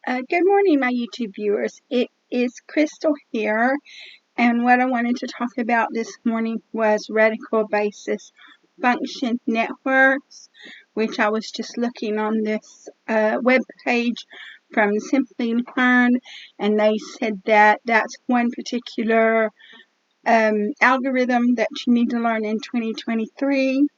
Good morning, my YouTube viewers. It is Crystal here, and what I wanted to talk about this morning was radial basis function networks, which I was just looking on this web page from Simply Learn, and they said that that's one particular algorithm that you need to learn in 2023.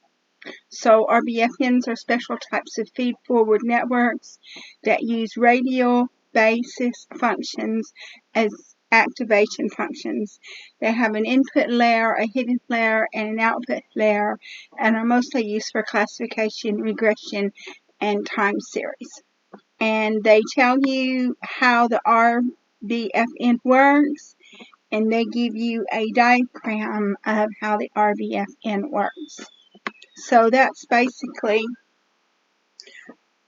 So RBFNs are special types of feed-forward networks that use radial basis functions as activation functions. They have an input layer, a hidden layer, and an output layer, and are mostly used for classification, regression, and time series. And they tell you how the RBFN works, and they give you a diagram of how the RBFN works. So that's basically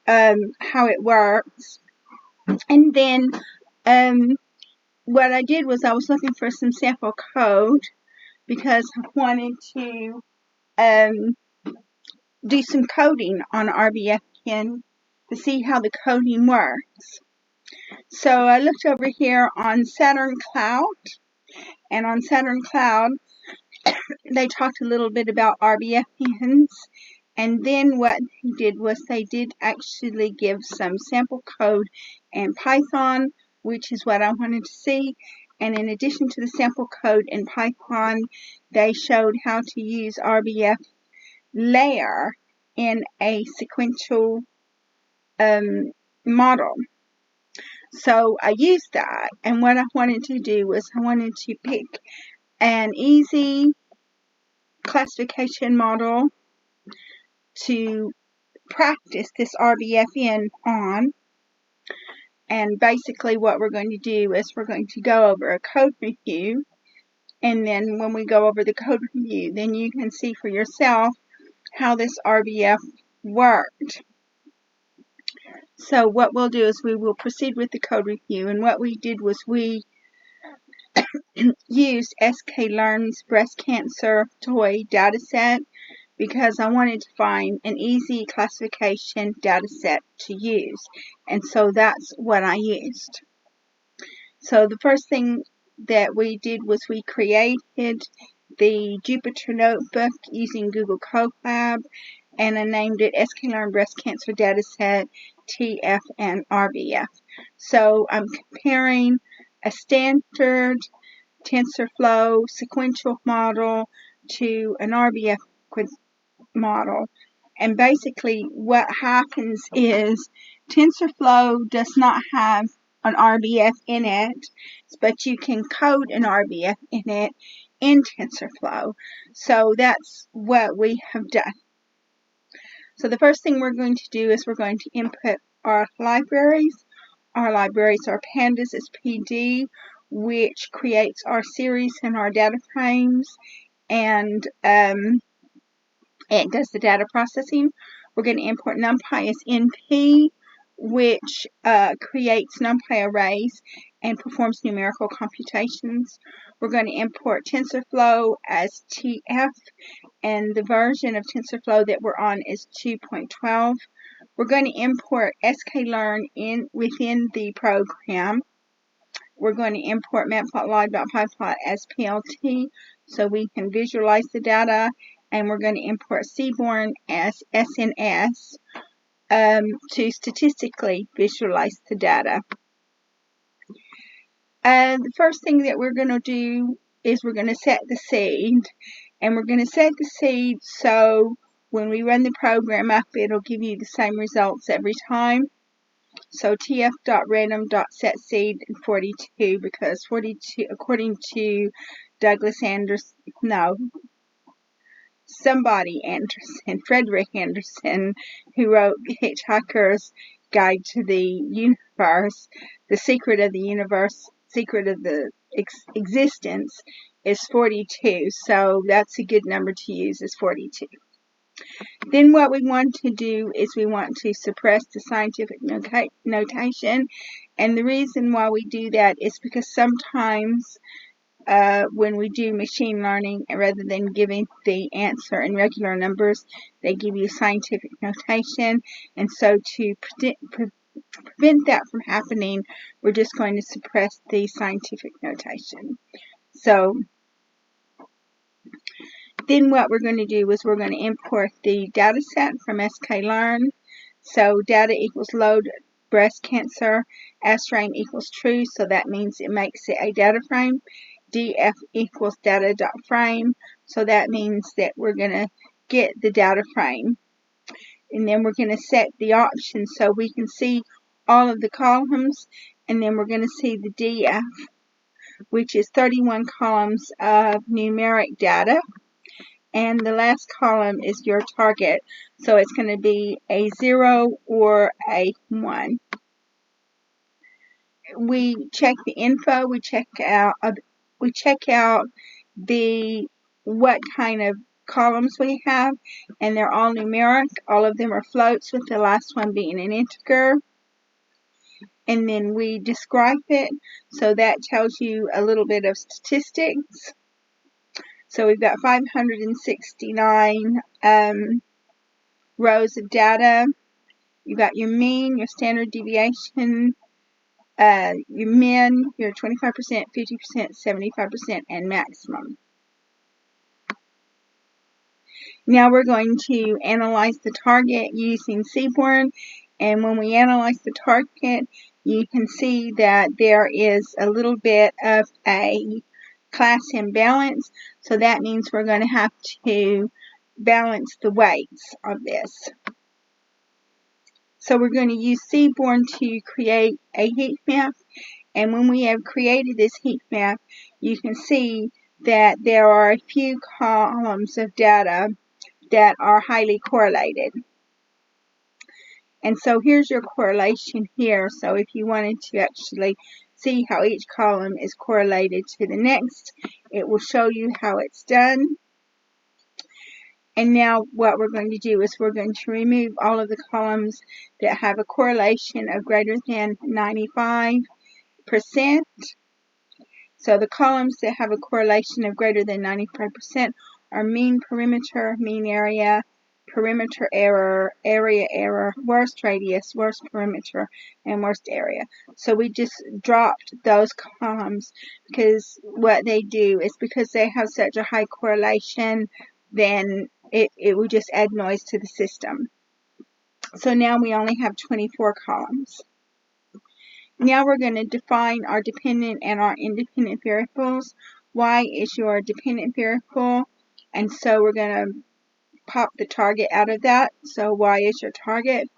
how it works. And then what I did was I was looking for some sample code because I wanted to do some coding on RBFN to see how the coding works. So I looked over here on Saturn Cloud, and on Saturn Cloud they talked a little bit about RBFNs. And then what they did was they did actually give some sample code in Python, which is what I wanted to see. And in addition to the sample code in Python, they showed how to use RBF layer in a sequential model. So I used that, and what I wanted to do was I wanted to pick an easy classification model to practice this RBFN on. And basically what we're going to do is we're going to go over a code review, and then when we go over the code review, then you can see for yourself how this RBF worked. So what we'll do is we will proceed with the code review, and what we did was we used sklearn's breast cancer toy dataset because I wanted to find an easy classification data set to use. And so that's what I used. So the first thing that we did was we created the Jupyter Notebook using Google Colab, and I named it sklearn breast cancer dataset TF and RBF. So I'm comparing a standard TensorFlow sequential model to an RBF model. And basically what happens is TensorFlow does not have an RBF in it, but you can code an RBF in it in TensorFlow. So that's what we have done. So the first thing we're going to do is we're going to input our libraries. Our libraries are pandas as PD, which creates our series and our data frames, and it does the data processing. We're going to import NumPy as NP, which creates NumPy arrays and performs numerical computations. We're going to import TensorFlow as TF, and the version of TensorFlow that we're on is 2.12. We're going to import sklearn within the program. We're going to import matplotlib.pyplot as PLT so we can visualize the data, and we're going to import Seaborn as SNS to statistically visualize the data. The first thing that we're going to do is we're going to set the seed, and we're going to set the seed so when we run the program up, it'll give you the same results every time. So tf.random.setSeed 42, because 42, according to Frederick Anderson, who wrote Hitchhiker's Guide to the Universe, the secret of the existence is 42. So that's a good number to use, is 42. Then what we want to do is we want to suppress the scientific notation, and the reason why we do that is because sometimes when we do machine learning, rather than giving the answer in regular numbers, they give you scientific notation, and so to prevent that from happening, we're just going to suppress the scientific notation. So then what we're going to do is we're going to import the data set from sklearn. So data equals load breast cancer, sFrame equals true, so that means it makes it a data frame. df equals data.frame, so that means that we're going to get the data frame. And then we're going to set the options so we can see all of the columns, and then we're going to see the df, which is 31 columns of numeric data. And the last column is your target, so it's going to be a 0 or a 1. We check the info, we check out the what kind of columns we have, and they're all numeric. All of them are floats, with the last one being an integer. And then we describe it, so that tells you a little bit of statistics. So we've got 569 rows of data. You've got your mean, your standard deviation, your min, your 25%, 50%, 75%, and maximum. Now we're going to analyze the target using Seaborn, and when we analyze the target, you can see that there is a little bit of a class imbalance, so that means we're going to have to balance the weights of this. So we're going to use Seaborn to create a heat map, and when we have created this heat map, you can see that there are a few columns of data that are highly correlated. And so here's your correlation here. So if you wanted to actually see how each column is correlated to the next, it will show you how it's done. And now what we're going to do is we're going to remove all of the columns that have a correlation of greater than 95%. So the columns that have a correlation of greater than 95% are mean perimeter, mean area, perimeter error, area error, worst radius, worst perimeter, and worst area. So we just dropped those columns because what they do is, because they have such a high correlation, then it will just add noise to the system. So now we only have 24 columns. Now we're going to define our dependent and our independent variables. Y is your dependent variable, and so we're going to pop the target out of that. So Y is your target,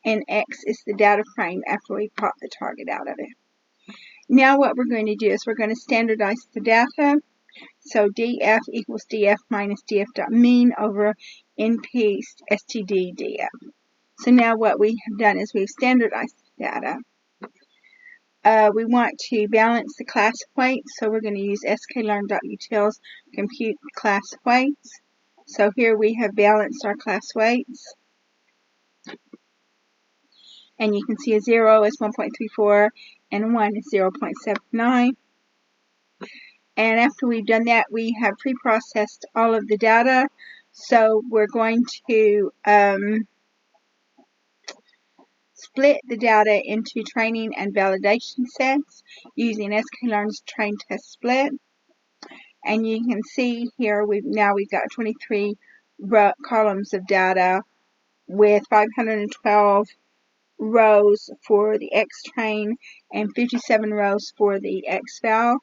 and X is the data frame after we pop the target out of it. Now what we're going to do is we're going to standardize the data. So df equals df minus df.mean over np std df. So now what we have done is we've standardized the data. We want to balance the class weights, so we're going to use sklearn.utils compute class weights. So here we have balanced our class weights. And you can see a 0 is 1.34 and a 1 is 0.79. And after we've done that, we have pre-processed all of the data. So we're going to split the data into training and validation sets using sklearn's train test split. And you can see here we've got 23 columns of data with 512 rows for the X train and 57 rows for the X val.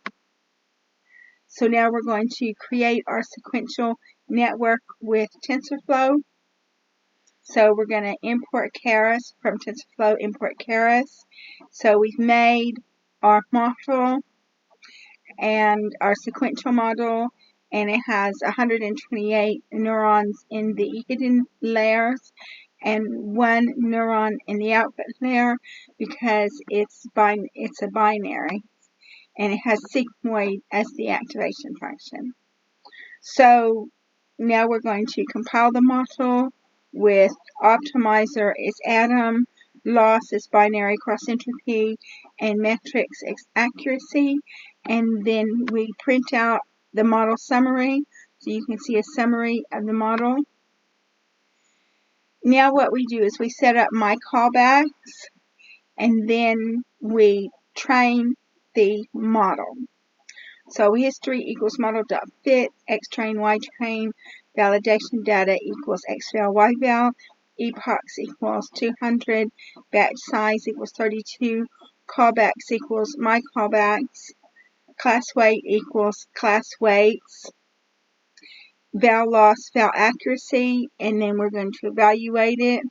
So now we're going to create our sequential network with TensorFlow. So we're going to import Keras from TensorFlow, import Keras. So we've made our model and our sequential model, and it has 128 neurons in the hidden layers and 1 neuron in the output layer because it's a binary, and it has sigmoid as the activation function. So now we're going to compile the model with optimizer is atom, loss is binary cross entropy, and metrics is accuracy. And then we print out the model summary, so you can see a summary of the model. Now what we do is we set up my callbacks, and then we train the model. So history equals model.fit, xtrain, ytrain, validation data equals xval, yval, epochs equals 200, batch size equals 32, callbacks equals my callbacks, class weight equals class weights, val loss, val accuracy, and then we're going to evaluate it.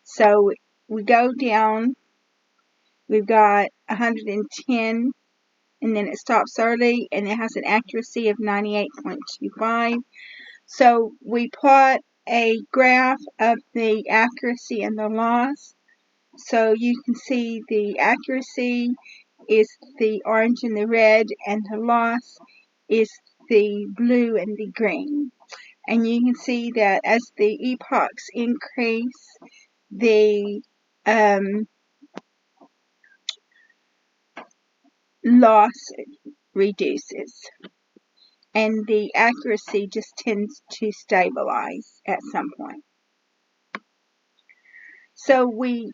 So we go down, we've got 110, and then it stops early, and it has an accuracy of 98.25. So we plot a graph of the accuracy and the loss. So you can see the accuracy is the orange and the red, and the loss is the blue and the green. And you can see that as the epochs increase, the loss reduces, and the accuracy just tends to stabilize at some point. So we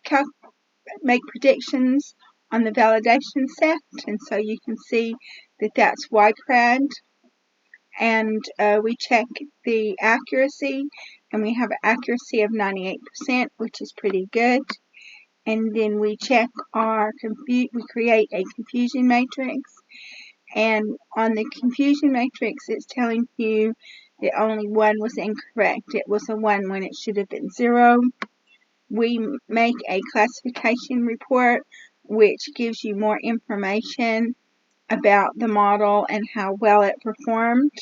make predictions on the validation set, and so you can see that that's YPRAD, and we check the accuracy, and we have an accuracy of 98%, which is pretty good. And then we check we create a confusion matrix, and on the confusion matrix it's telling you that only 1 was incorrect. It was a 1 when it should have been 0. We make a classification report which gives you more information about the model and how well it performed.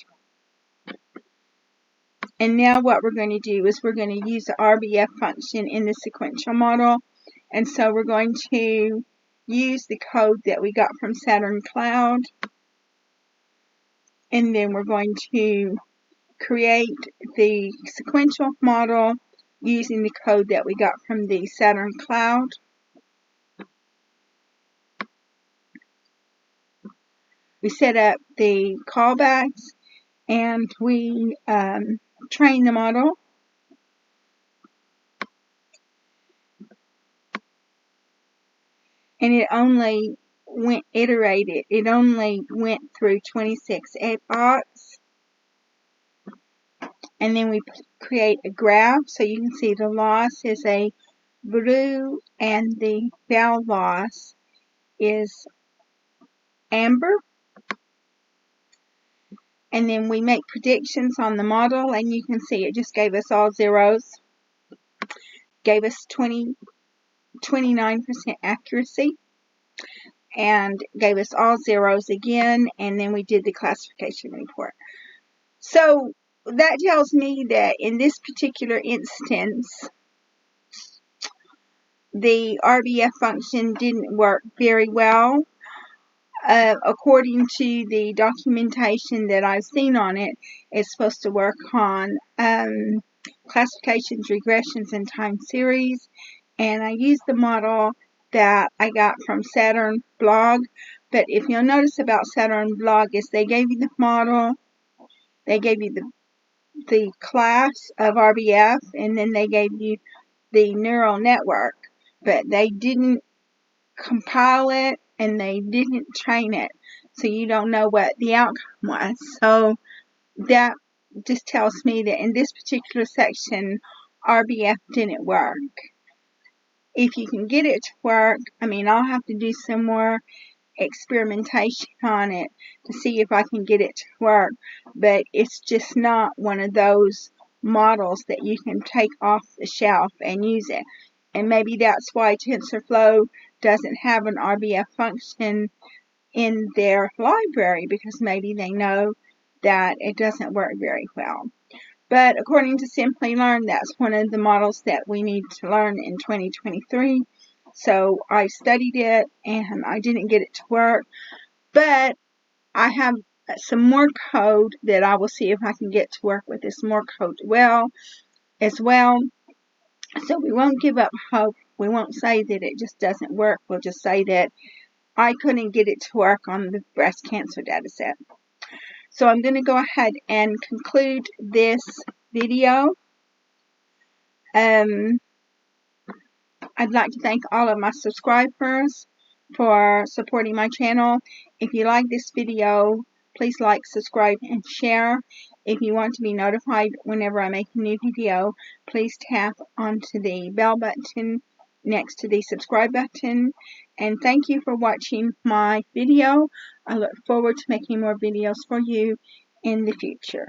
And now what we're going to do is we're going to use the RBF function in the sequential model. And so we're going to use the code that we got from Saturn Cloud. And then we're going to create the sequential model using the code that we got from the Saturn Cloud. We set up the callbacks, and we train the model. And it only it only went through 26 epochs. And then we create a graph, so you can see the loss is a blue and the val loss is amber. And then we make predictions on the model, and you can see it just gave us all zeros, gave us 29% accuracy, and gave us all zeros again, and then we did the classification report. So that tells me that in this particular instance, the RBF function didn't work very well. According to the documentation that I've seen on it, it's supposed to work on classifications, regressions, and time series. And I used the model that I got from Saturn blog. But if you'll notice about Saturn blog is they gave you the model, they gave you the class of RBF, and then they gave you the neural network. But they didn't compile it, and they didn't train it, so you don't know what the outcome was. So that just tells me that in this particular section, RBF didn't work. If you can get it to work, I'll have to do some more experimentation on it to see if I can get it to work, but it's just not one of those models that you can take off the shelf and use it. And maybe that's why TensorFlow doesn't have an RBF function in their library, because maybe they know that it doesn't work very well. But according to Simplilearn, that's one of the models that we need to learn in 2023. So I studied it, and I didn't get it to work. But I have some more code that I will see if I can get to work with this more code as well. So we won't give up hope. We won't say that it just doesn't work. We'll just say that I couldn't get it to work on the breast cancer data set. So I'm going to go ahead and conclude this video. I I'd like to thank all of my subscribers for supporting my channel. If you like this video, please like, subscribe, and share. If you want to be notified whenever I make a new video, please tap onto the bell button next to the subscribe button. And thank you for watching my video. I look forward to making more videos for you in the future.